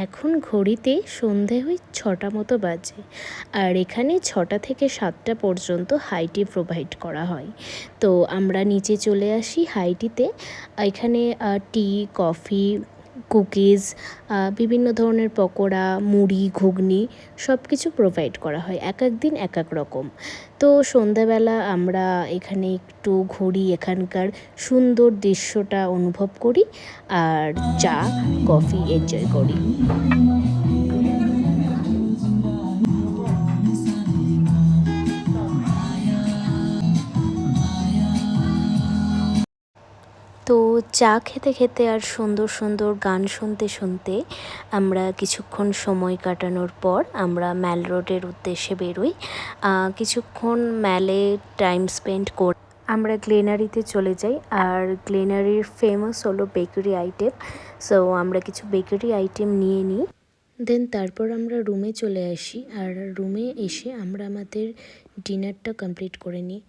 এখন ঘড়িতে সন্ধে 6টা মতো বাজে, আর এখানে 6টা থেকে 7টা পর্যন্ত হাই টি প্রোভাইড করা হয়। তো আমরা নিচে চলে আসি হাই টিতে। এখানে টি, কফি, কুকিজ, বিভিন্ন ধরনের পকোড়া, মুড়ি, ঘুগনি সব কিছু প্রোভাইড করা হয়। এক এক দিন এক এক রকম। তো সন্ধ্যাবেলা আমরা এখানে একটু ঘুরি, এখানকার সুন্দর দৃশ্যটা অনুভব করি আর চা কফি এনজয় করি। তো চা খেতে খেতে আর সুন্দর সুন্দর গান শুনতে শুনতে আমরা কিছুক্ষণ সময় কাটানোর পর আমরা ম্যাল রোডের উদ্দেশ্যে বেরোই। কিছুক্ষণ ম্যালে টাইম স্পেন্ড করে আমরা গ্লেনারিতে চলে যাই। আর গ্লেনারির ফেমাস হলো বেকারি আইটেম। সো আমরা কিছু বেকারি আইটেম নিয়ে নিই, দেন তারপর আমরা রুমে চলে আসি। আর রুমে এসে আমরা আমাদের ডিনারটা কমপ্লিট করে নিই।